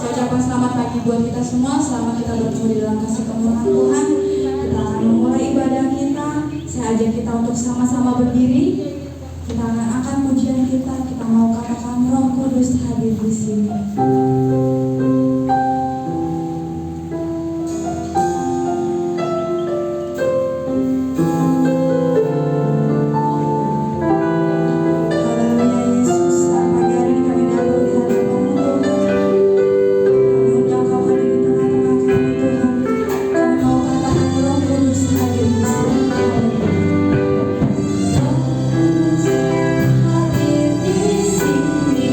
Saya ucapkan selamat pagi buat kita semua. Selamat kita bertemu di dalam kasih kemurahan Tuhan. Kita akan memulai ibadah kita. Saya ajak kita untuk sama-sama berdiri. Kita akan angkat pujian kita. Kita mau katakan Roh Kudus hadir di sini. Hadir di sini.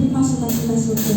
menerima sukacita surga.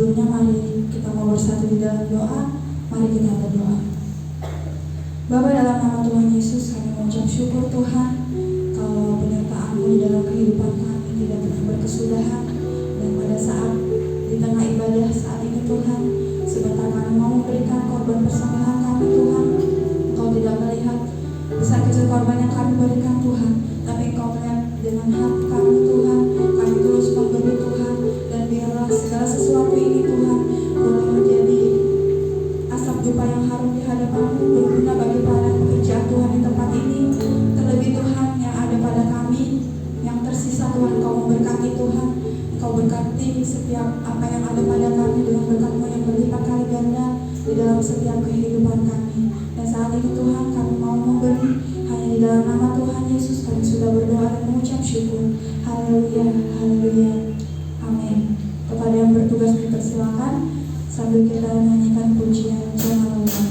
sebelumnya mari kita mau bersatu di dalam doa. Mari kita berdoa. Bapa, dalam nama Tuhan Yesus kami mengucap syukur Tuhan, kalau penyertaan-Mu di dalam kehidupan kami tidak pernah berkesudahan. Dan pada saat di tengah ibadah saat ini Tuhan, sebentar kami mau memberikan korban persembahan kami Tuhan. Engkau tidak melihat besar kecil korban yang kami berikan Tuhan, tapi Engkau melihat dengan hati kami Tuhan. Kami terus memberi Tuhan, dan biarlah segala sesuatu ini Tuhan boleh menjadi asap dupa yang harum di hadapan-Mu, berguna bagi pelayanan pekerjaan Tuhan di tempat ini. Terlebih Tuhan yang ada pada kami yang tersisa Tuhan, Engkau memberkati Tuhan. Engkau berkati setiap apa yang ada pada kami dengan berkat-Mu yang berlipat kali ganda di dalam setiap kehidupan kami. Dan saat ini Tuhan kami mau memberi hanya di dalam nama Tuhan Yesus. Kami sudah berdoa dan mengucap syukur. Haleluya, haleluya, amin. Kepada yang bertugas dipersilakan sambil kita nyanyikan pujian Jemaat Allah.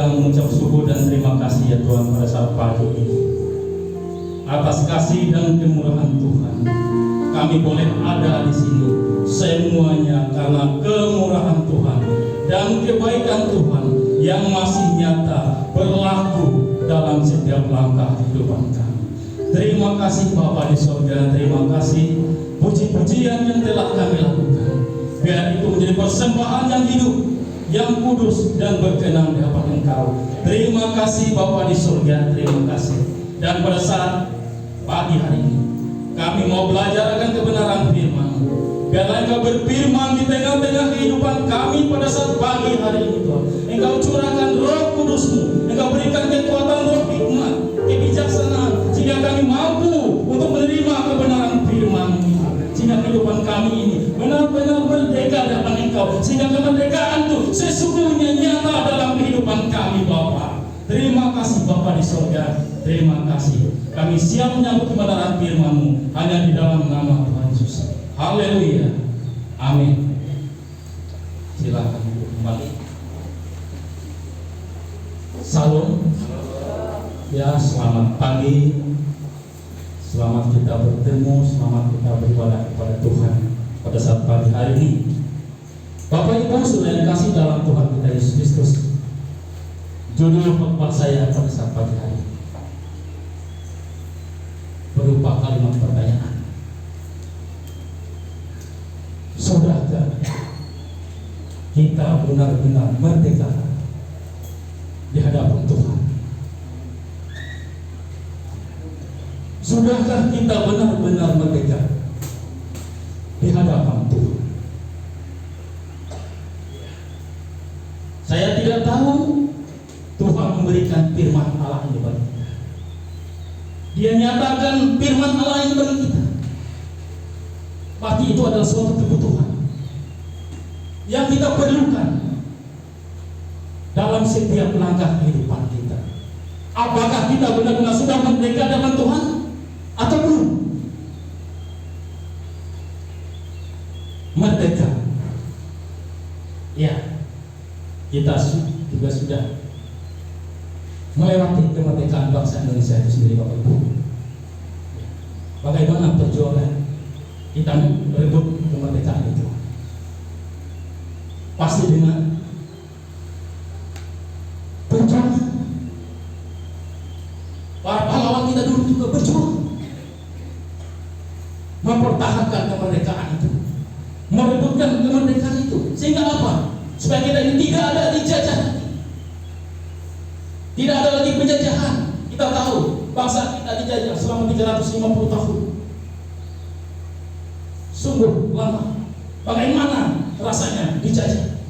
sedang mengucap syukur dan terima kasih ya Tuhan pada saat pagi ini atas kasih dan kemurahan Tuhan. Kami boleh ada di sini semuanya karena kemurahan Tuhan dan kebaikan Tuhan yang masih nyata berlaku dalam setiap langkah kehidupan kami. Terima kasih Bapa di surga, terima kasih puji-pujian yang telah kami lakukan. Biar itu menjadi persembahan yang hidup, yang kudus dan berkenan di hadapan Engkau. Terima kasih Bapa di surga, terima kasih. Dan pada saat pagi hari ini kami mau belajar akan kebenaran firman. Biarlah Engkau berfirman di tengah-tengah kehidupan kami pada saat pagi hari ini Tuhan. Engkau curahkan Roh Kudus-Mu, Engkau berikan kekuatan roh hikmat, kebijaksanaan, sehingga kami mampu untuk menerima kebenaran firman ini. Sehingga kehidupan kami ini benar-benar merdeka di hadapan Engkau, sehingga kemerdekaan itu sesungguhnya nyata dalam kehidupan kami Bapa. Terima kasih Bapa di surga, terima kasih. Kami siap menyambut kebenaran firman-Mu hanya di dalam nama Tuhan Yesus. Haleluya. Amin. Silakan kembali. Salam. Ya, selamat pagi. Selamat kita bertemu, selamat kita beribadah kepada Tuhan pada saat pagi hari ini. Bapak Ibu saudara yang kasih dalam Tuhan kita Yesus Kristus, judul khotbah saya pada saat pagi hari ini berupa kalimat pertanyaan. Sudahkah kita benar-benar merdeka di hadapan Tuhan? Sudahkah kita benar-benar merdeka di hadapan Tuhan? Saya tidak tahu Tuhan memberikan firman Allah ini bagi kita. Dia nyatakan firman Allah ini bagi kita. Berarti itu adalah suatu kebutuhan yang kita perlukan dalam setiap langkah kehidupan kita. Apakah kita benar-benar sudah merdeka dengan Tuhan atau belum? Merdeka, ya, kita juga sudah melewati kemerdekaan bangsa Indonesia itu sendiri, Bapak Ibu. Bagaimana perjuangan kita merebut kemerdekaan itu? Pasti dengan perjuangan. Para pahlawan kita dulu juga berjuang mempertahankan kemerdekaan itu, merebutkan kemerdekaan itu, sehingga apa? Supaya kita ini tidak ada dijajah, tidak ada lagi penjajahan. Kita tahu bangsa kita dijajah selama 350 tahun. Sungguh lama. Bagaimana rasanya dijajah?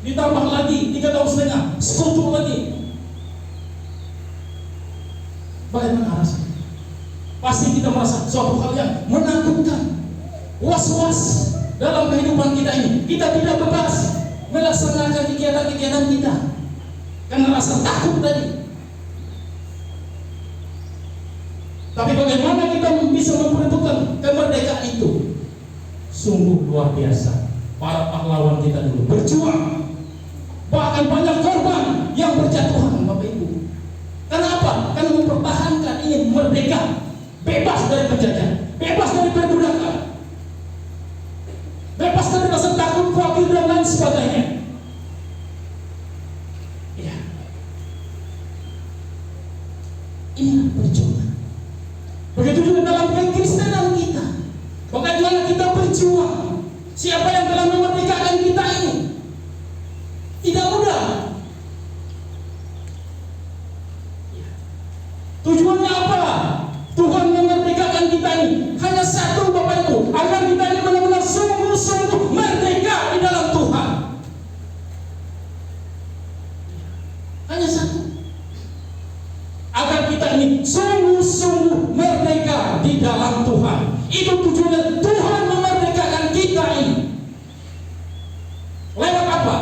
Ditambah lagi 3 tahun setengah, sekutu lagi. Bagaimana rasanya? Pasti kita merasa suatu hal yang menakutkan, was-was dalam kehidupan kita ini. Kita tidak bebas melaksanakan kegiatan-kegiatan kita karena rasa takut tadi. Tapi bagaimana kita bisa memperhitungkan kemerdekaan itu? Sungguh luar biasa. Para pahlawan kita dulu berjuang, bahkan banyak korban yang berjatuhan, Bapak Ibu. Karena apa? Karena mempertahankan ingin merdeka, bebas dari penjajah, bebas dari perbudakan, bebas dari rasa takut, khawatir dan lain sebagainya. Ya, inilah perjuangan. Begitu juga dalam kekristenan kita. Bagaimana kita berjuang? Siapa yang telah memerdekakan kita ini? Tidak mudah. Tujuannya apa? Tuhan memerdekakan kita ini hanya satu, Bapak Ibu, agar kita ini benar-benar sungguh-sungguh merdeka di dalam Tuhan. Hanya satu, agar kita ini sungguh-sungguh merdeka di dalam Tuhan. Itu tujuannya Tuhan memerdekakan kita ini. Lewat apa?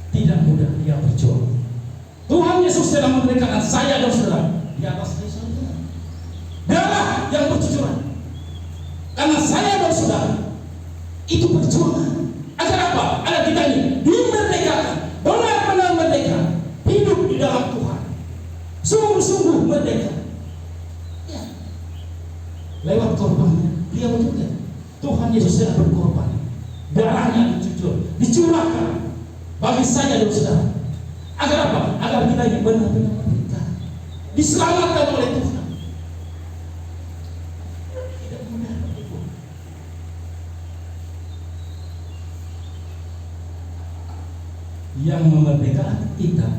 Tidak mudah dia berjuang. Tuhan Yesus telah memerdekakan saya dan saudara di atas kayu salib. Darah yang bercucuran. Karena saya dan saudara itu berjuang. Agar apa? Agar kita ini dimerdekakan. Benar sungguh-sungguh merdeka. Ya. Lewat korbannya, dia juga. Tuhan Yesus telah berkorban. Darahnya dicurahkan bagi saya dan saudara. Agar apa? Agar kita ini benar-benar merdeka, diselamatkan oleh Tuhan. Tidak mudah, Ibu. Yang memerdekakan kita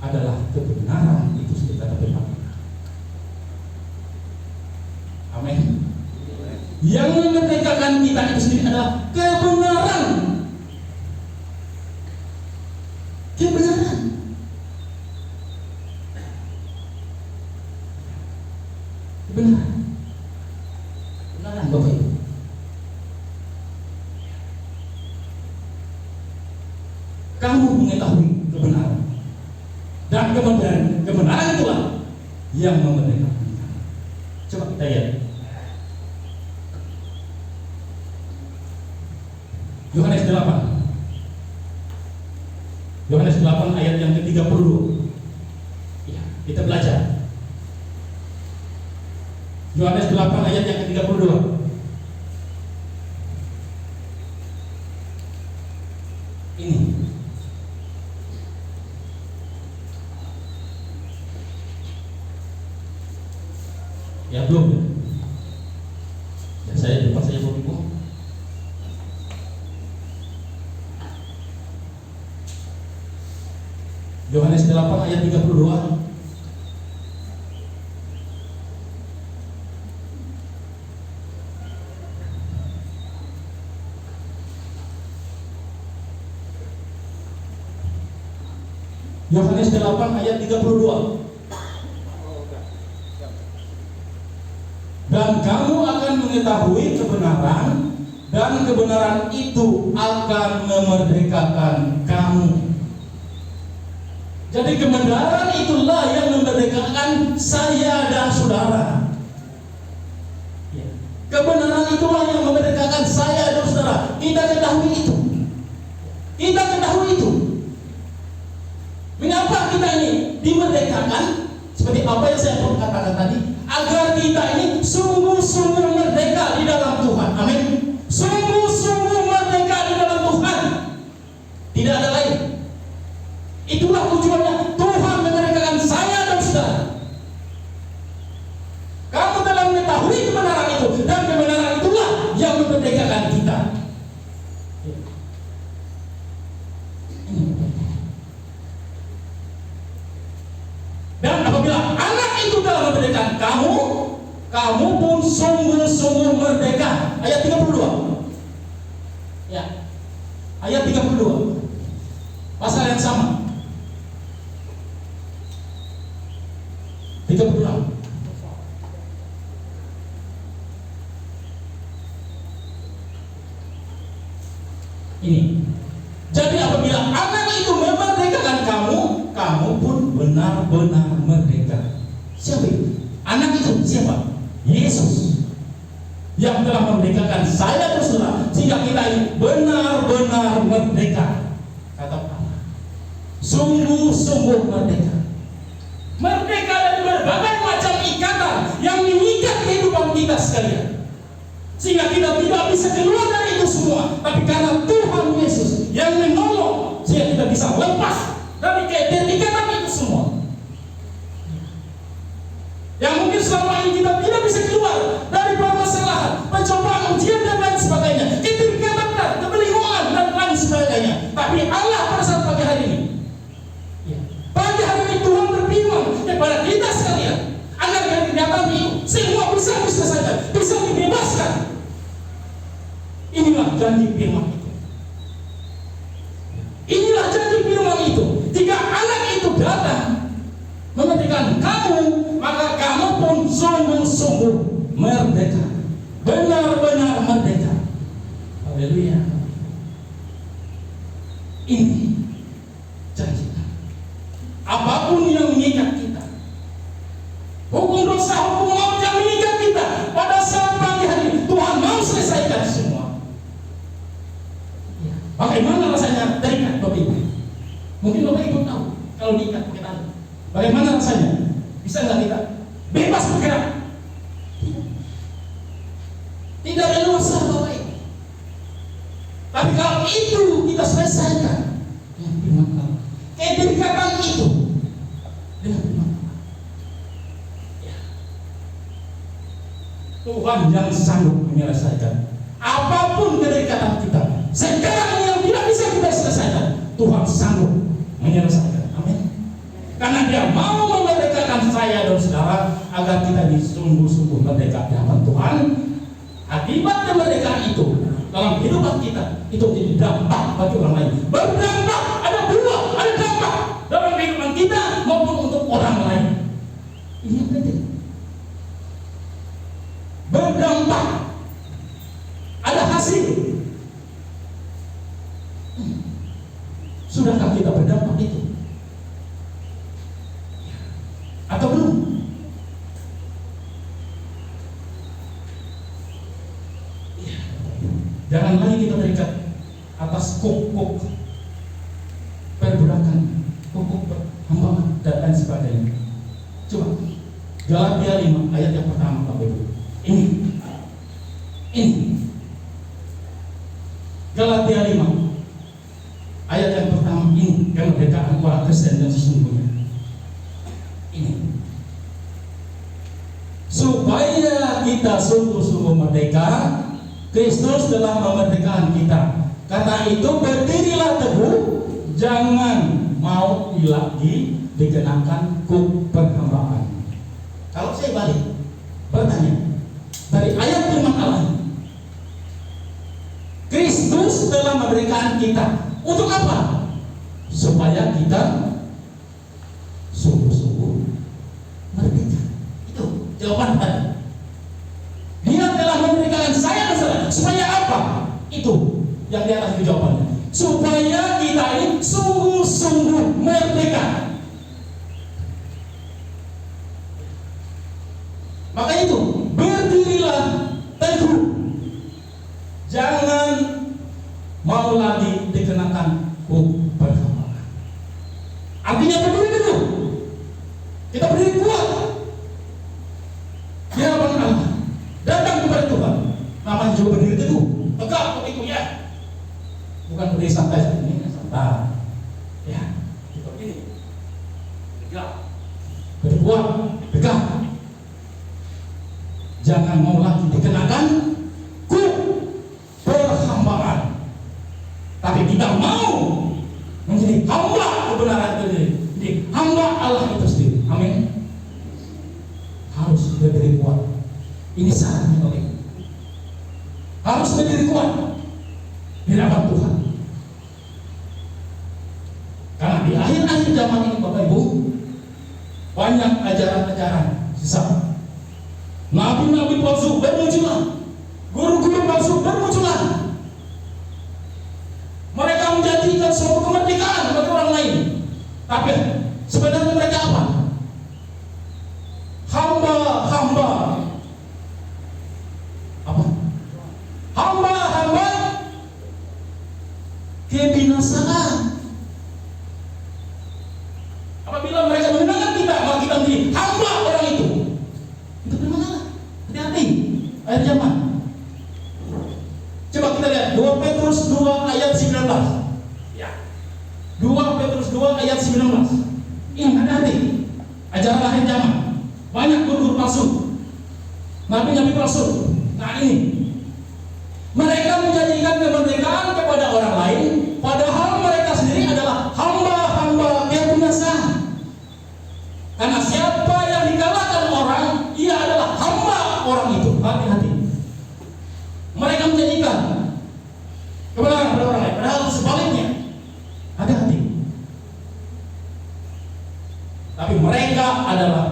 adalah kebenaran itu kita dapat. Amin. Yang memerdekakan kita itu sendiri adalah kebenaran. Kebenaran. Kebenaran. Kebenaran, Bapak Ibu. Kamu mengetahui kebenaran. Dan kebenaran itulah yang memerdekakan kita. Coba kita lihat. Yohanes 8. Yohanes 8 ayat yang ke-32. Ya, kita belajar. Yohanes 8 ayat yang ke-32. Ini. Ya belum ya? Ya saya lupa, saya belum Ibu. Yohanes 8 ayat 32. Yohanes 8 ayat 32. Dan kamu akan mengetahui kebenaran, dan kebenaran itu akan memerdekakan kamu. Jadi kebenaran itulah yang memerdekakan saya dan saudara. Kebenaran itulah yang memerdekakan saya dan saudara. Kita ketahui itu. Kita ketahui itu. Mengapa kita ini dimerdekakan? Seperti apa yang saya katakan tadi, agar kita ini sungguh-sungguh merdeka di dalam Tuhan. Amin. Sungguh-sungguh merdeka di dalam Tuhan. Tidak ada lain. Itulah tujuannya. Tuhan memerdekakan saya dan saudara. Kamu telah mengetahui kebenaran itu, dan kebenaran itulah yang memerdekakan kita. Dan apabila anak itu telah memerdekakan kamu, kamu pun sungguh-sungguh merdeka. Ayat 32. Ya. Ayat 32. Pasal yang sama. 36. Ini. Jadi apabila anak itu memerdekakan kamu, kamu pun benar-benar merdeka. Siapa itu? Anak itu siapa? Yesus. Yang telah memerdekakan saya dan saudara, sehingga kita ini benar-benar merdeka. Kata Allah. Sungguh-sungguh merdeka. Merdeka dari berbagai macam ikatan yang mengikat kehidupan kita sekalian. Sehingga kita tidak bisa keluar dari itu semua. Tapi karena Tuhan Yesus yang menolong, sehingga kita bisa lepas dari ikatan itu semua. Yang mungkin selama ini kita tidak bisa keluar dari permasalahan, pencobaan, ujian dan lain sebagainya, keterikatan, kebelihoan dan lain sebagainya. Tapi Allah pada saat pagi hari ini, pagi hari ini Tuhan berfirman kepada kita sekalian, agar dari kegiatan itu semua bisa saja, bisa dibebaskan. Inilah janji firman itu. Inilah janji firman itu. Jika anak itu datang memerdekakan kamu, maka kamu pun sungguh-sungguh merdeka, benar-benar merdeka. Haleluya. Ini janji. Apapun yang mengikat kita, hukum dosa, hukum maut yang mengikat kita, pada saat pagi hari Tuhan mau selesaikan semua. Bagaimana rasanya terikat, Bapak Ibu? Mungkin Bapak Ibu tahu kalau diikat pakai tali. Bagaimana rasanya? Bisa nggak kita bebas bergerak? Tidak ada masalah Bapak Ibu. Tapi kalau itu kita selesaikan dengan firman Allah, kedekatan itu dengan firman Allah, ya, Tuhan yang sanggup menyelesaikan apapun kedekatan kita. Sekarang yang tidak bisa kita selesaikan, Tuhan sanggup menyelesaikan. Amin. Karena Dia mau memerdekakan saya dan saudara agar kita sungguh-sungguh merdeka di hadapan Tuhan. Akibat kemerdekaan itu dalam kehidupan kita itu jadi dampak bagi orang lain. Berdampak, ada buah, ada dampak dalam kehidupan kita maupun untuk orang lain. Ini yang penting. Berdampak, ada hasil. Sudahkah kita berdampak itu? Atau belum? Jangan lagi kita terikat atas kok perbudakan, kok hambaan dan lain sebagainya. Coba Galatia 5 ayat yang pertama Bapak Ibu. Ini Galatia 5 ayat yang pertama ini kemerdekaan orang Kristen yang sesungguhnya. Ini supaya kita sungguh-sungguh merdeka, Kristus telah memerdekakan kita. Karena itu berdirilah teguh, jangan mau lagi dikenakan kuk perhambaan. Kalau saya balik bertanya dari ayat firman Allah, Kristus telah memerdekakan kita untuk apa? Supaya kita sungguh-sungguh merdeka. Itu jawaban tadi. Dia telah memberikan saya supaya apa? Itu yang di atas jawabannya. Supaya kita ini sungguh-sungguh merdeka. Maka itu berdirilah teguh, jangan mau lagi dikenakan hukum perhambaan. Artinya berdiri teguh, kita berdiri kuat di hadapan Allah, datang kepada Tuhan. Namanya juga berdiri teguh, tegak begitu ya. Bukan berdiri santai ini, santai. Ya, seperti ini. Tegak, berkuat, tegak. Jangan mau lagi dikenakan kuk perhambaan, tapi kita mau menjadi hamba kebenaran itu sendiri, jadi hamba Allah itu sendiri. Amin. Harus berdiri kuat. Ini syaratnya oleh harus berdiri kuat di hadapan Tuhan. Karena di akhir-akhir zaman ini Bapak Ibu, banyak ajaran-ajaran sesat. Nabi-nabi palsu bermunculan, guru-guru palsu bermunculan. Mereka menjanjikan suatu kemerdekaan bagi orang lain, tapi sebenarnya mereka apa? Hamba-hamba apa? Hamba-hamba kebinasaan. Apabila mereka mengenalkan kita, maka kita menjadi hamba orang itu. Itu bagaimana? Hati-hati. Ayat zaman. Coba kita lihat 2 Petrus 2 ayat 19. Ya. 2 Petrus 2 ayat 19. Ini hati-hati. Ajaran akhir zaman. Banyak guru palsu, nabi-nabi palsu. Nah ini, mereka menjanjikan kemerdekaan kepada orang lain, padahal mereka sendiri adalah hamba-hamba kebinasaan. Karena siapa yang dikalahkan orang, ia adalah hamba orang itu. Hati-hati. Mereka menjanjikan kebenaran pada orang lain, padahal sebaliknya. Hati-hati. Tapi mereka adalah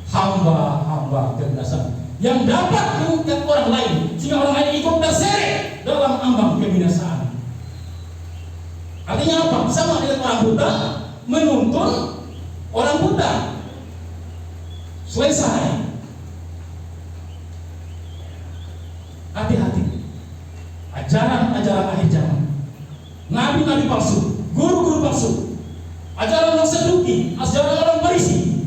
hamba-hamba kebinasaan yang dapat mengikat orang lain sehingga orang lain ikut terseret dalam ambang kebinasaan. Artinya apa? Sama dengan orang buta menuntun orang buta. Selesai. Hati-hati. Ajaran-ajaran akhir zaman, nabi-nabi palsu, guru-guru palsu, ajaran orang seduki, ajaran orang berisi,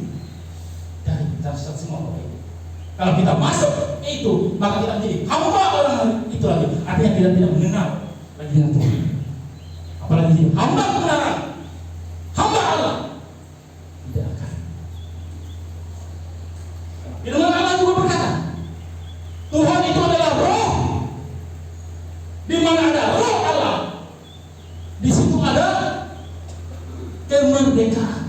Kalau kita masuk itu, maka kita menjadi hamba orang itu lagi. Artinya kita tidak mengenal lagi dengan Tuhan. Apalagi jadi hamba kebenaran, hamba Allah. Tidak akan. Firman Allah juga berkata, Tuhan itu adalah roh. Di mana ada roh Allah, di situ ada kemerdekaan.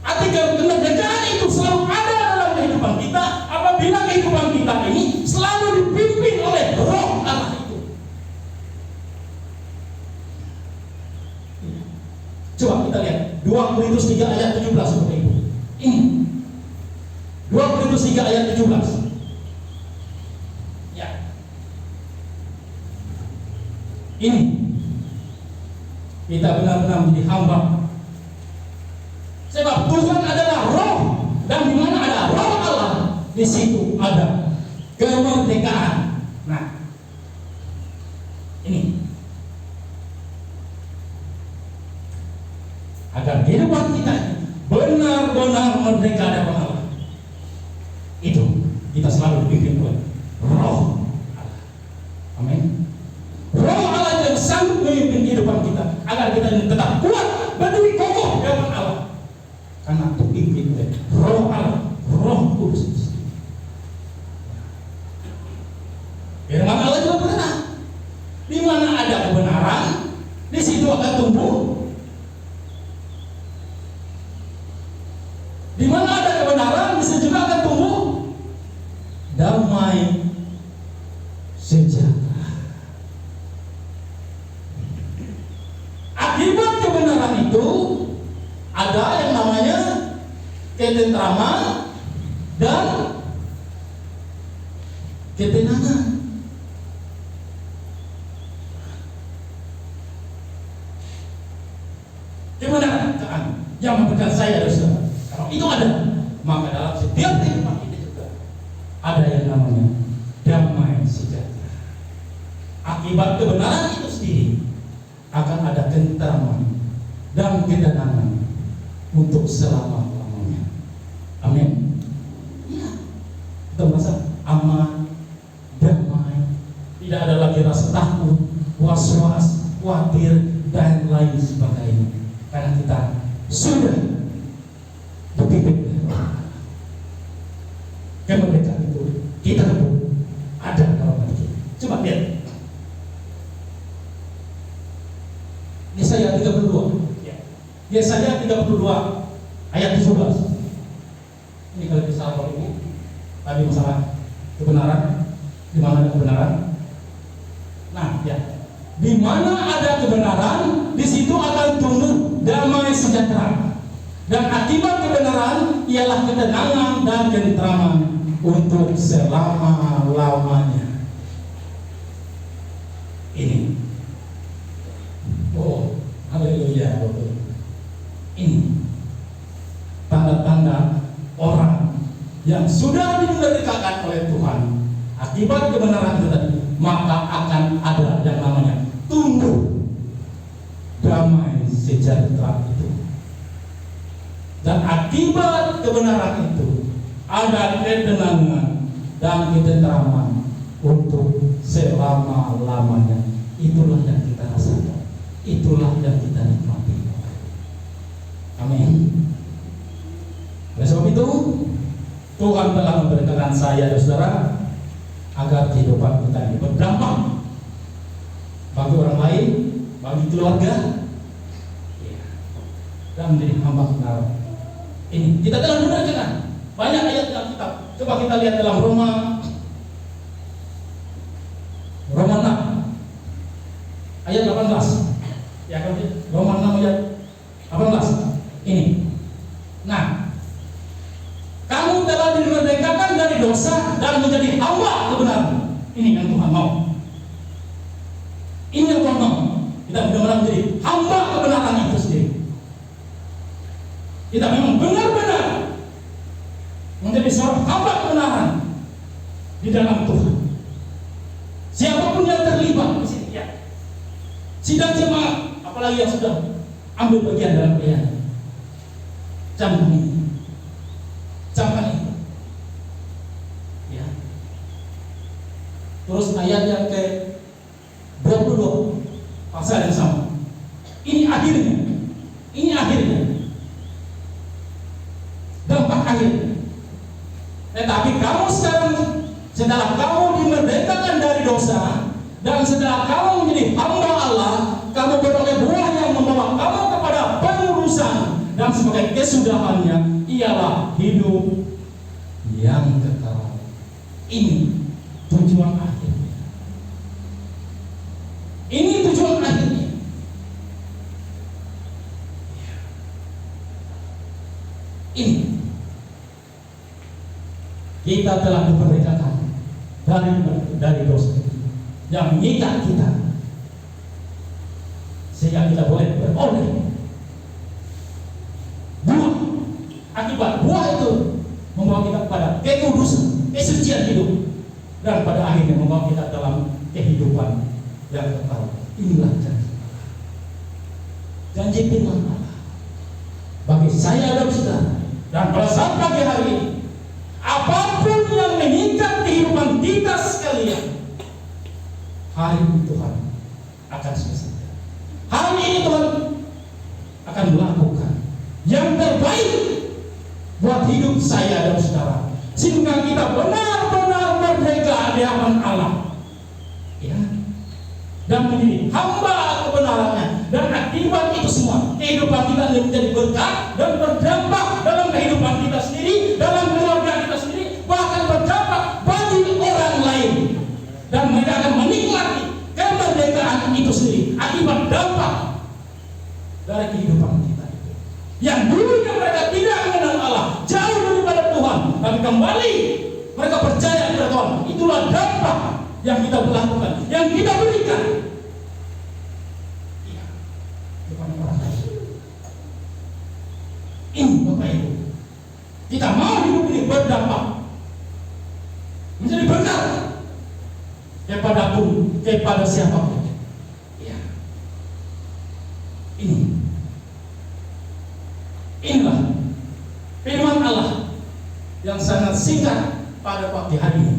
Artinya kemerdekaan itu selalu ada dalam kehidupan kita apabila kehidupan kita ini selalu dipimpin oleh roh Allah itu. Coba kita lihat 2 Korintus 3 ayat 17 seperti itu. Ini 2 Korintus 3 ayat 17. Ya. Ini kita benar-benar menjadi hamba. Sebab Tuhan adalah roh, dan di mana ada roh Allah, di situ ada kemerdekaan. Nah, ini agar kehidupan kita benar-benar merdeka dari Allah. Itu kita selalu dipimpin oleh roh Allah. Amin. Roh Allah yang sanggup memimpin kehidupan kita agar kita tetap kuat, berdiri kokoh di hadapan Allah. Karena dipimpin oleh roh Allah, roh kudus. Firman Allah juga berkata, di mana ada kebenaran, di situ akan tumbuh. Di mana ada kebenaran, di situ juga akan tumbuh damai sejahtera. Akibat kebenaran itu ada yang namanya ketentraman dan ketenangan. Kebenaran yang memberikan saya saudara. Kalau itu ada, maka dalam setiap kehidupan kita juga ada yang namanya damai sejahtera. Akibat kebenaran itu sendiri akan ada ketentraman dan ketenangan untuk selama-lamanya. Amin. Ya, kita merasa aman, damai, tidak ada lagi rasa takut, was-was, khawatir, dan lain sebagainya. Karena kita sudah dipimpin kemerdekaan itu kita rebut ada dalam hati kita. Coba lihat Yesaya 32. Yesaya 32 ayat 17. Ini kalau bisa Bapak Ibu tadi masalah kebenaran, di mana ada kebenaran. Nah, ya, di mana ada kebenaran, di situ akan tumbuh damai sejahtera. Dan akibat kebenaran ialah ketenangan dan ketentraman untuk selama-lamanya. Ini. Oh, haleluya. Ini tanda-tanda orang yang sudah dimerdekakan oleh Tuhan akibat kebenaran itu tadi, maka akan ada yang namanya tumbuh damai sejahtera itu. Dan akibat kebenaran itu ada ketenangan dan ketentraman untuk selama-lamanya. Itulah yang kita rasakan, itulah yang kita nikmati. Amin. Oleh sebab itu, Tuhan telah memberkati saya dan saudara agar kehidupan kita ini berdampak bagi orang lain, bagi keluarga, dan menjadi hamba kebenaran. Ini kita telah mendengarkan banyak ayat dalam kitab. Coba kita lihat dalam Roma 6 ayat 18. Ya kan, Roma 6 ayat 18. Ini. Nah, kamu telah dimerdekakan dari dosa dan menjadi hamba kebenaran. Ini yang Tuhan mau. Ini yang Tuhan mau. Kita benar-benar menjadi hamba kebenaran itu sendiri. Kita memang benar-benar menjadi seorang hamba kebenaran di dalam Tuhan. Siapapun yang terlibat di sini, ya, sidang jemaat, apalagi yang sudah ambil bagian dalam pelayanan, camkan ini. ayat yang ke 22 pasal yang sama. Ini akhirnya dampak akhirnya. Tetapi kamu sekarang, setelah kamu dimerdekakan dari dosa dan setelah kamu menjadi hamba Allah, kamu beroleh buah yang membawa kamu kepada pengurusan, dan sebagai kesudahannya ialah hidup yang kekal. Ini tujuan akhirnya. Ini tujuan akhirnya. Ini kita telah dimerdekakan dari dosa yang mengikat kita, sehingga kita boleh beroleh buah. Akibat buah itu membawa kita pada kekudusan, kesucian hidup, dan pada akhirnya membawa kita dalam kehidupan yang kekal. Inilah janji firman Allah bagi saya dan saudara. Dan pada saat pagi hari ini, apapun yang mengikat kehidupan kita sekalian, hari ini Tuhan akan selesai. Hari ini Tuhan akan melakukan yang terbaik buat hidup saya dan saudara, sehingga kita benar-benar merdeka di hadapan Allah, ya, dan menjadi hamba kebenarannya. Dan akibat itu semua, kehidupan kita menjadi berkat dan berdampak dalam kehidupan kita sendiri, dalam keluarga kita sendiri, bahkan berdampak bagi orang lain. Dan mereka akan menikmati kemerdekaan itu sendiri akibat dampak dari kehidupan kita itu. Yang dulunya mereka tidak mengenal Allah, jauh daripada Tuhan, tapi kembali mereka percaya kepada Tuhan. Itulah dampak yang kita lakukan, yang kita berikan kepada orang lain. Ini Bapak Ibu, kita mau hidup ini berdampak, menjadi berkat kepada siapapun. Ya. Inilah firman Allah yang sangat singkat pada pagi hari ini.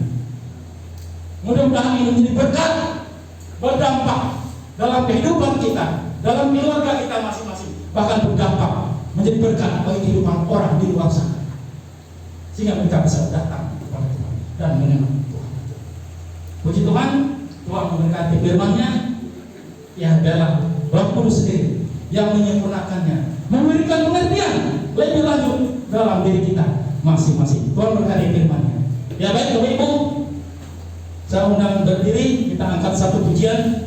Mudah-mudahan ini menjadi berkat, berdampak dalam kehidupan kita, dalam keluarga kita masing-masing, bahkan berdampak menjadi berkat bagi kehidupan orang di luar sana, sehingga mereka bisa datang kepada Tuhan dan mengenal Tuhan. Puji Tuhan, Tuhan memberkati firman-Nya. Ya, adalah Roh Kudus sendiri yang menyempurnakannya, memberikan pengertian lebih lanjut dalam diri kita masing-masing. Tuhan berkati firman-Nya. Ya baik Bapak Ibu, saya undang berdiri, kita angkat satu pujian.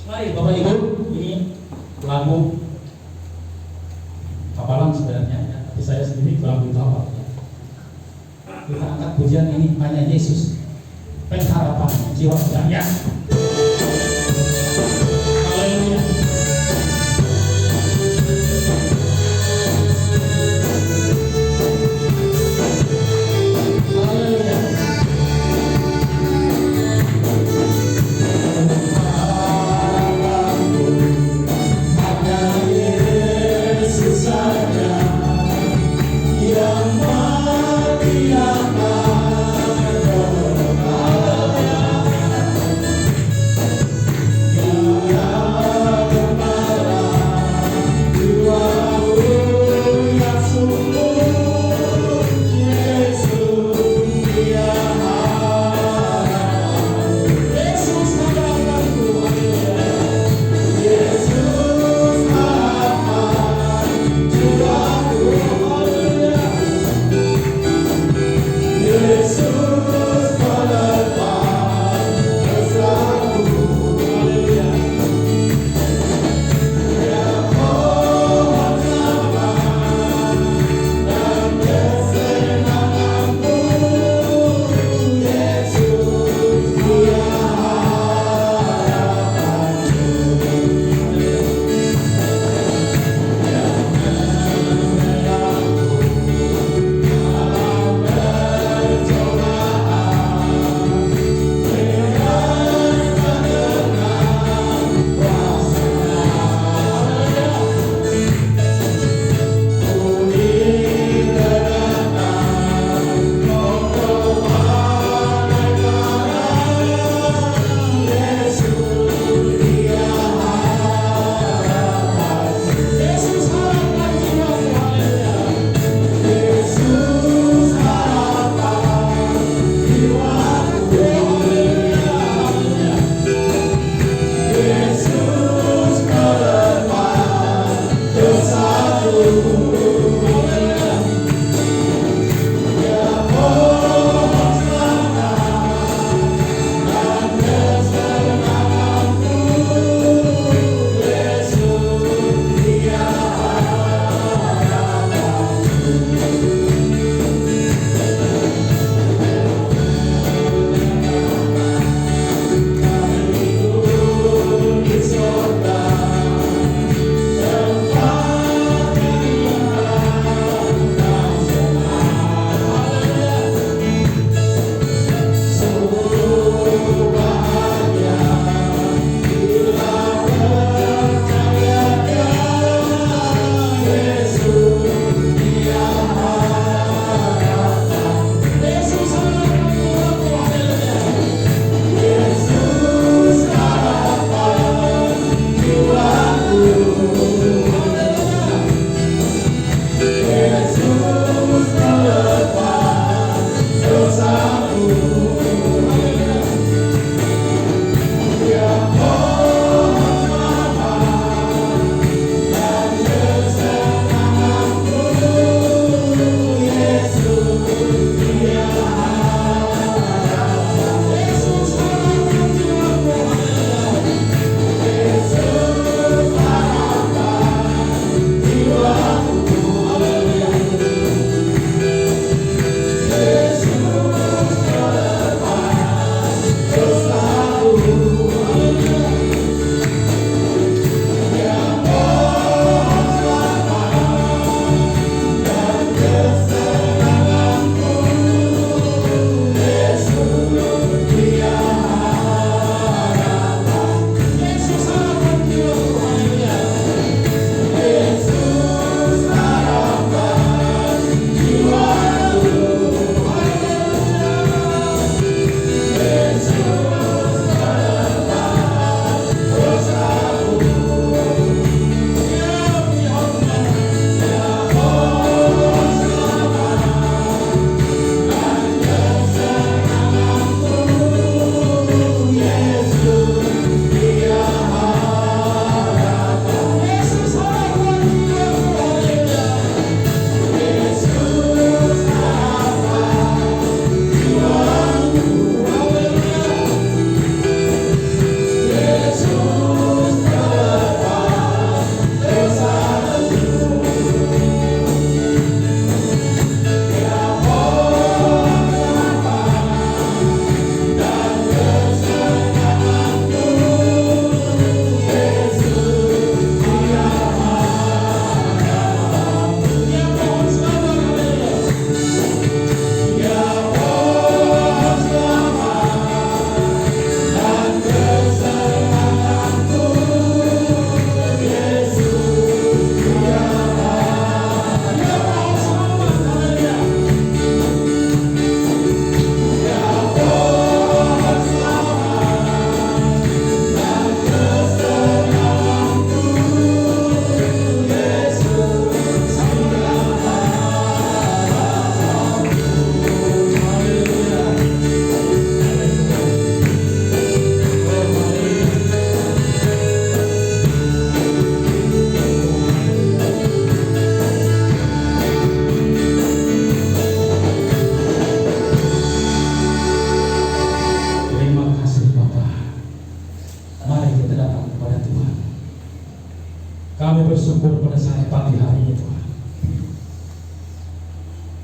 Mari Bapak Ibu, ini lagu hafalan sebenarnya, ya, tapi saya sendiri lagu itu hafal. Kita angkat pujian ini, hanya Yesus pengharapan jiwa saya. Haleluya. Yang mati akan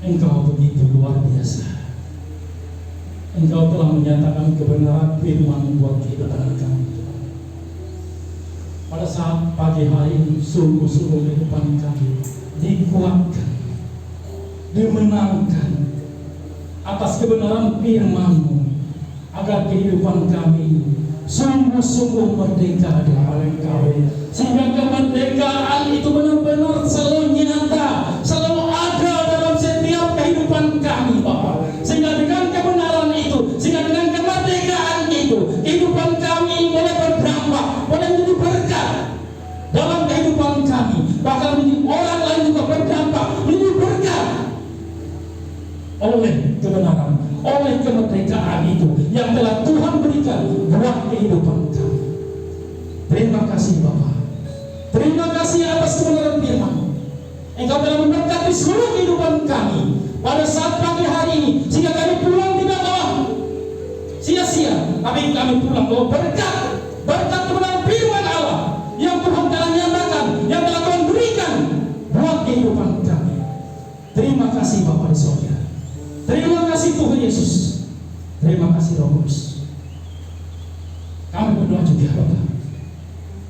Engkau begitu luar biasa. Engkau telah menyatakan kebenaran firman buat kehidupan kami. Pada saat pagi hari ini, sungguh-sungguh kehidupan kami dikuatkan, dimenangkan atas kebenaran firman-Mu, agar kehidupan kami sungguh-sungguh merdeka dari Engkau, sehingga kemerdekaan itu benar-benar selalu nyata, selalu ada dalam setiap kehidupan kami, Bapa. Sehingga dengan kebenaran itu, sehingga dengan kemerdekaan itu, kehidupan kami boleh berdampak, boleh menjadi berkat dalam kehidupan kami, bahkan menjadi orang lain juga berdampak, menjadi berkat oleh kebenaran, oleh kemerdekaan itu yang telah Tuhan berikan buat kehidupan kami. Terima kasih Bapa. Terima kasih atas kebenaran firman. Engkau telah memberkati seluruh kehidupan kami pada saat pagi hari ini, sehingga kami pulang tidak bawa sia-sia, tapi kami pulang bawa berkat kebenaran firman Allah yang Tuhan telah nyatakan, yang telah Tuhan berikan buat kehidupan kami. Terima kasih Bapa di surga. Terima kasih Tuhan Yesus. Terima kasih Roh Kudus. Kami berdoa juga Bapa,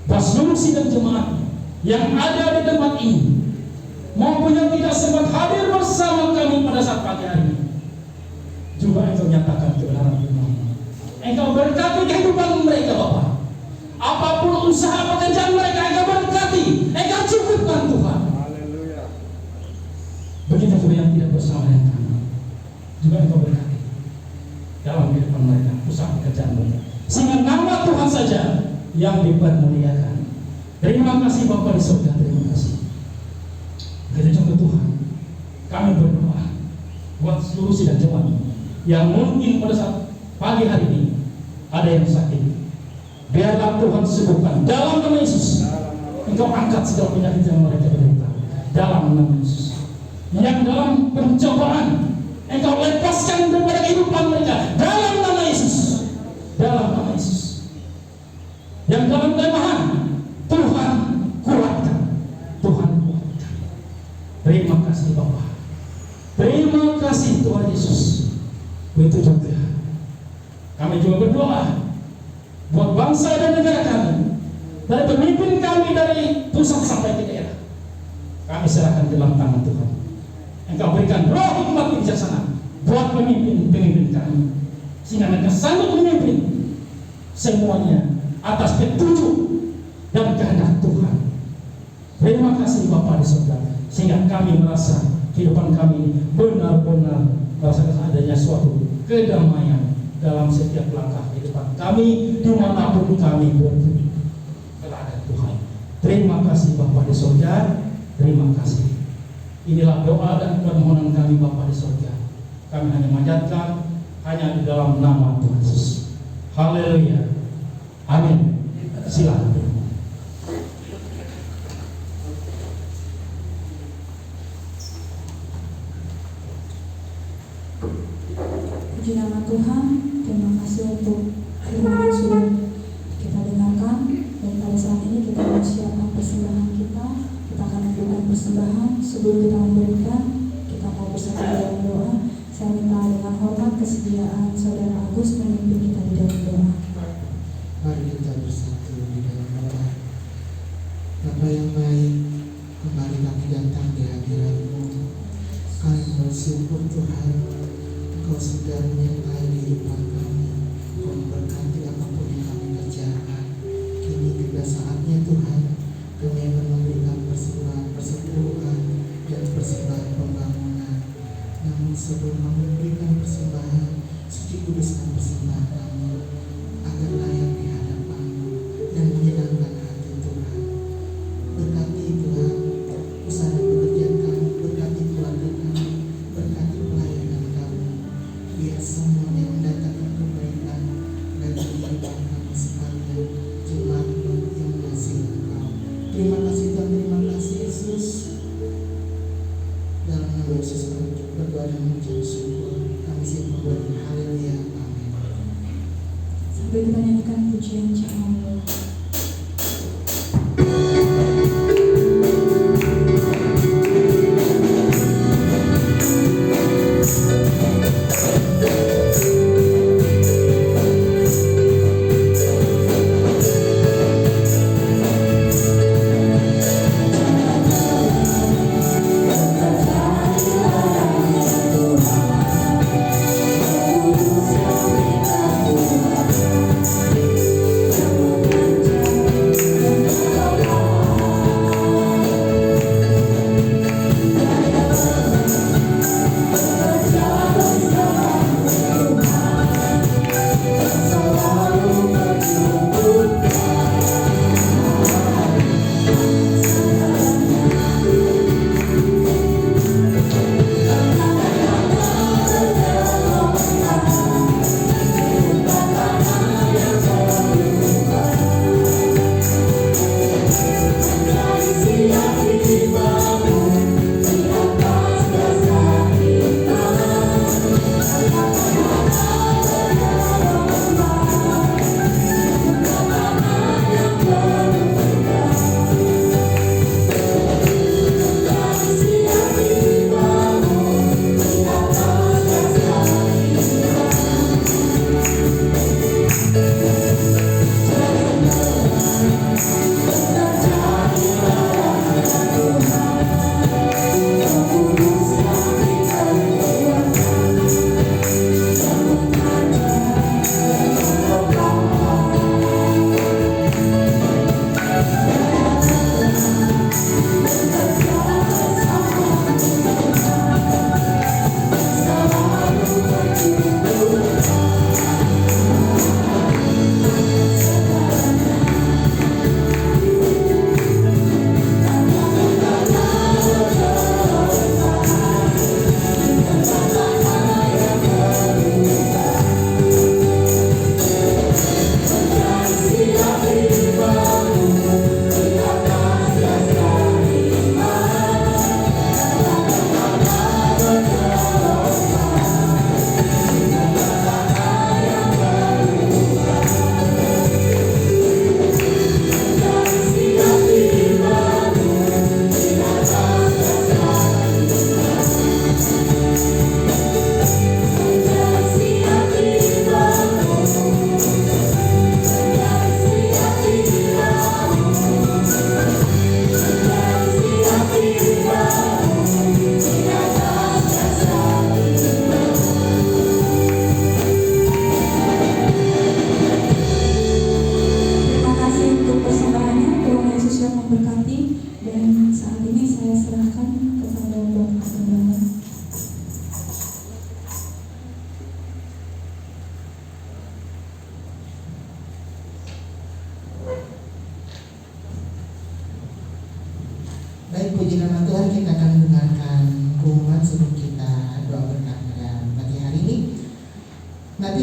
buat seluruh sidang jemaat yang ada di tempat ini maupun yang tidak sempat hadir bersama kami pada saat pagi hari ini, juga Engkau nyatakan kebenaran firman. Engkau berkati kehidupan mereka Bapa. Apapun usaha pekerjaan mereka, Engkau berkati, Engkau cukupkan Tuhan. Haleluya. Begitu juga yang tidak bersama dengan kami, juga Engkau berkati dalam kehidupan mereka, usaha pekerjaan mereka, sehingga nama Tuhan saja yang dipermuliakan. Terima kasih Bapa di surga, terima kasih. Begitu juga Tuhan, kami berdoa buat seluruh sidang jemaat yang mungkin pada saat pagi hari ini ada yang sakit, biarlah Tuhan sembuhkan dalam nama Yesus. Engkau angkat segala penyakit yang mereka derita dalam nama Yesus. Yang dalam pencobaan, Engkau lepaskan daripada kehidupan mereka dalam nama Yesus. Dalam nama Yesus. Yang dalam kelemahan, Tuhan kuatkan. Tuhan kuatkan. Terima kasih Bapa. Terima kasih Tuhan Yesus. Begitu juga kami juga berdoa buat bangsa dan negara kami, dari pemimpin kami dari pusat sampai ke daerah. Kami serahkan ke dalam tangan Tuhan. Engkau berikan roh hikmat bijaksana buat pemimpin kami, sehingga mereka sanggup memimpin semuanya atas petunjuk dan kehendak Tuhan. Terima kasih Bapa di surga, sehingga kami merasa kehidupan kami ini benar-benar merasakan adanya suatu kedamaian dalam setiap langkah kehidupan kami, dimanapun kami berada Tuhan. Terima kasih Bapa di surga. Terima kasih. Inilah doa dan permohonan kami Bapa di surga. Kami hanya manjatkan hanya di dalam nama Tuhan Yesus. Haleluya. Amin. Silakan. Puji nama Tuhan. Terima kasih untuk firman yang sudah kita dengarkan. Dan pada saat ini kita mempersiapkan persembahan kita. Kita akan memberikan persembahan. Sebelum kita memberikan, kita mau bersatu dalam doa. Saya minta dengan hormat kesediaan Saudara Agus memimpin kita di dalam doa. Mari kita bersatu di dalam doa. Bapa yang baik, kembali kami datang di hadirat-Mu. Kami bersyukur Tuhan, Engkau sudah menyertai kehidupan kami. Engkau memberkati apapun yang kami kerjakan. Kini tiba saatnya Tuhan, kami akan memberikan persembahan persepuluhan dan persembahan pembangunan. Namun sebelum kami memberikan persembahan, suci kuduskan persembahan kami agar layak di hadapan-Mu dan menyenangkan hati Tuhan. Berkati Tuhan usaha dan pekerjaan kami, berkati keluarga kami, berkati pelayanan kami. Biar semuanya mendatangkan kebaikan bagi kehidupan kami sekalian, jemaat-Mu yang mengasihi Engkau. Terima kasih Tuhan, terima kasih Yesus. Dalam nama Yesus kami berdoa dan mengucap syukur. Kami siap memberi haleluya. Amin. Sambil kita nyanyikan pujian Jemaat.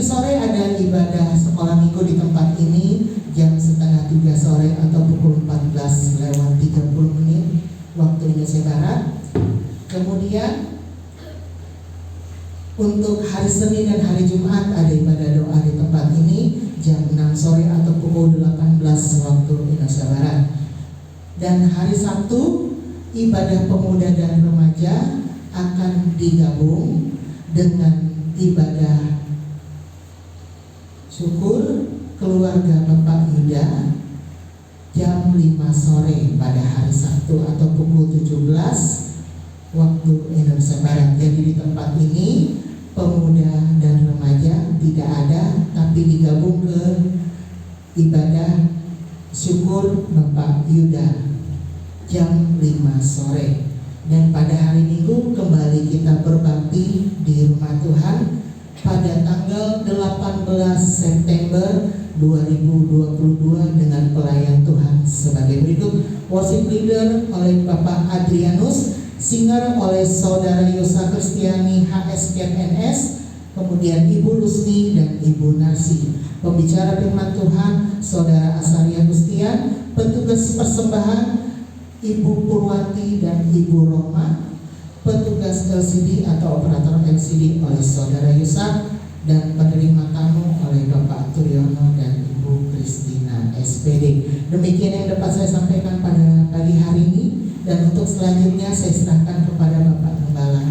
Nanti sore ada ibadah sekolah minggu di tempat ini jam 2:30 sore atau pukul 14:30 waktu Indonesia Barat. Kemudian untuk hari Senin dan hari Jumat ada ibadah doa di tempat ini jam 6 sore atau pukul 18 waktu Indonesia Barat. Dan hari Sabtu ibadah pemuda dan remaja akan digabung dengan ibadah syukur keluarga Bapak Yuda jam 5 sore pada hari Sabtu atau pukul 17 waktu Indonesia Barat. Jadi di tempat ini pemuda dan remaja tidak ada, tapi digabung ke ibadah syukur Bapak Yuda jam 5 sore. Dan pada hari Minggu kembali kita berbakti di rumah Tuhan pada tanggal 18 September 2022 dengan pelayan Tuhan sebagai berikut: worship leader oleh Bapak Adrianus, singer oleh Saudara Yosa Kristiani HSKNS, kemudian Ibu Lusni dan Ibu Narsi. Pembicara firman Tuhan Saudara Asaria Gustian, petugas persembahan Ibu Purwanti dan Ibu Roma, petugas LCD atau operator LCD oleh Saudara Yusak, dan penerima tamu oleh Bapak Turyono dan Ibu Kristina SPD. Demikian yang dapat saya sampaikan pada pagi hari ini, dan untuk selanjutnya saya serahkan kepada Bapak Gembala.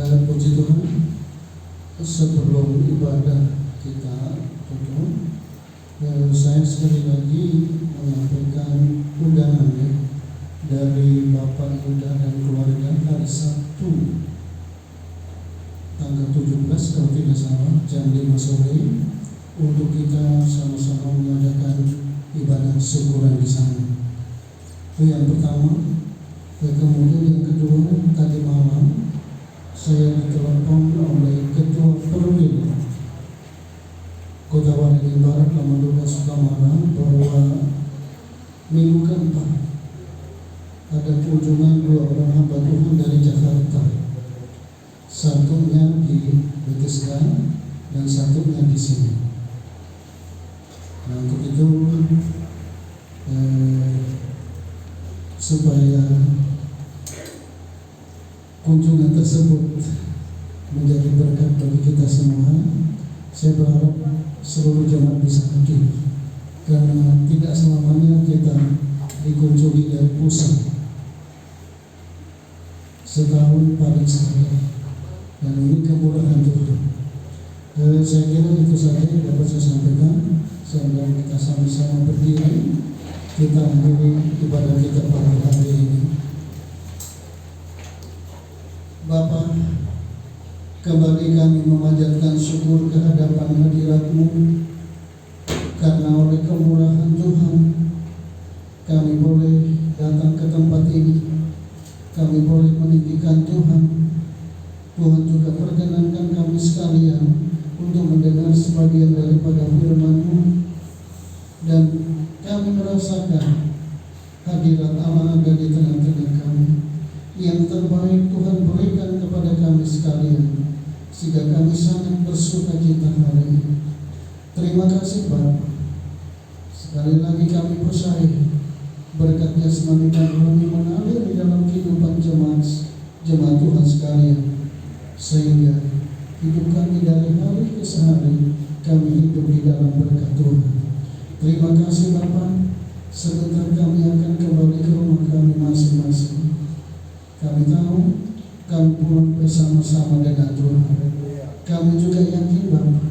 Puji Tuhan, sebelum ibadah kita tutup, saya sekali lagi menyampaikan undangan dari Bapak Yuda dan keluarga hari Sabtu tanggal 17 kalau tidak salah jam 5 sore untuk kita sama-sama mengadakan ibadah syukuran di sana. Itu yang pertama. Kemudian yang kedua, tadi malam saya ditelepon oleh Ketua Perwil Kota Waringin Barat Lamandoka Sukamana bahwa minggu keempat ada kunjungan 2 orang hamba Tuhan dari Jakarta, satunya di Bethesda dan satunya di sini. Nah, untuk itu supaya kunjungan tersebut menjadi berkat bagi kita semua, saya berharap seluruh jemaat bisa hadir, karena tidak selamanya kita dikunjungi dari pusat, setahun paling sekali, dan ini kemurahan Tuhan. Saya kira itu saja yang dapat saya sampaikan, sehingga kita sama-sama berdiri, kita akhiri ibadah kita pada hari ini. Bapa, kembali kami memanjatkan syukur kehadapan hadirat-Mu, karena oleh kemurahan Tuhan kami boleh datang ke tempat ini, kami boleh meninggikan Tuhan. Tuhan juga perkenankan kami sekalian untuk mendengar sebagian daripada firman-Mu, dan kami merasakan hadirat Allah ada di tengah-tengah kami. Yang terbaik Tuhan berikan kepada kami sekalian, sehingga kami sangat bersuka cita hari ini. Terima kasih Bapa. Sekali lagi kami percaya berkat jasmani dan rohani mengalir di dalam kehidupan jemaat Tuhan sekalian, sehingga hidup kami dari hari ke hari kami hidup di dalam berkat Tuhan. Terima kasih Bapa. Sebentar kami akan kembali ke rumah kami masing-masing. Kami tahu kami pulang bersama-sama dengan Tuhan. Kami juga yakin Bapa,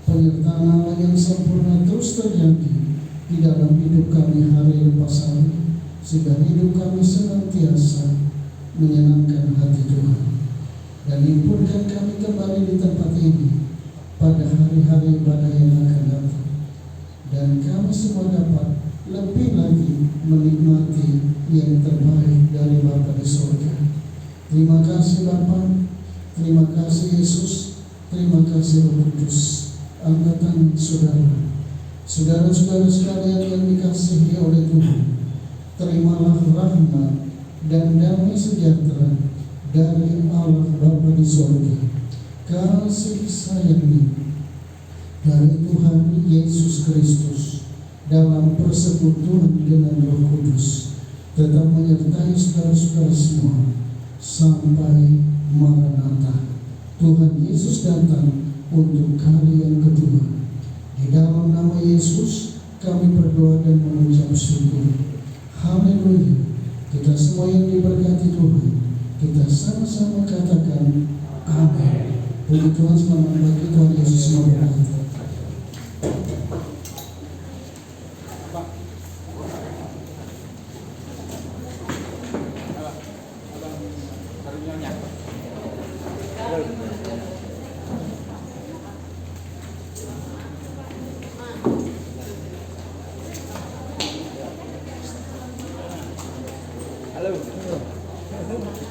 penyertaan Allah yang sempurna terus terjadi di dalam hidup kami hari lepas hari, sehingga hidup kami senantiasa menyenangkan hati Tuhan. Dan himpunkan kami kembali di tempat ini pada hari-hari ibadah yang akan datang, dan kami semua dapat lebih lagi menikmati yang terbaik dari Bapa di surga. Terima kasih Bapa. Terima kasih Yesus, terima kasih Roh Kudus. Angkat tangan saudara. Saudara-saudara sekalian yang dikasihi oleh Tuhan, terimalah rahmat dan damai sejahtera dari Allah Bapa di sorga, kasih sayangnya dari Tuhan Yesus Kristus dalam persekutuan dengan Roh Kudus tetap menyertai saudara-saudara semua sampai Maranatha. Tuhan Yesus datang untuk kali yang kedua. Di dalam nama Yesus kami berdoa dan mengucap syukur. Haleluya. Kita semua yang diberkati Tuhan, kita sama-sama katakan amin. Puji Tuhan, selamat pagi, Tuhan Yesus memberkati.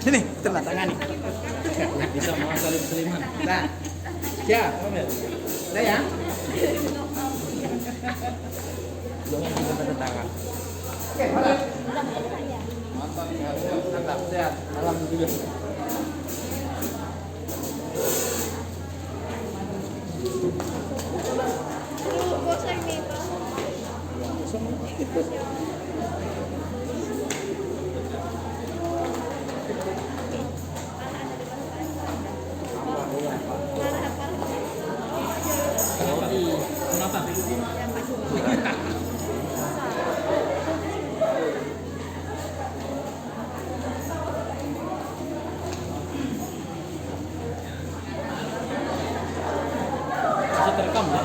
Sini, tanda tangan nih. Bisa mau salim seliman. Nah, siap, Omel. Nah ya. Jangan bisa tanda tangan. Oke, mantap. Mantap, sehat. Alhamdulillah. Masih terekam ya?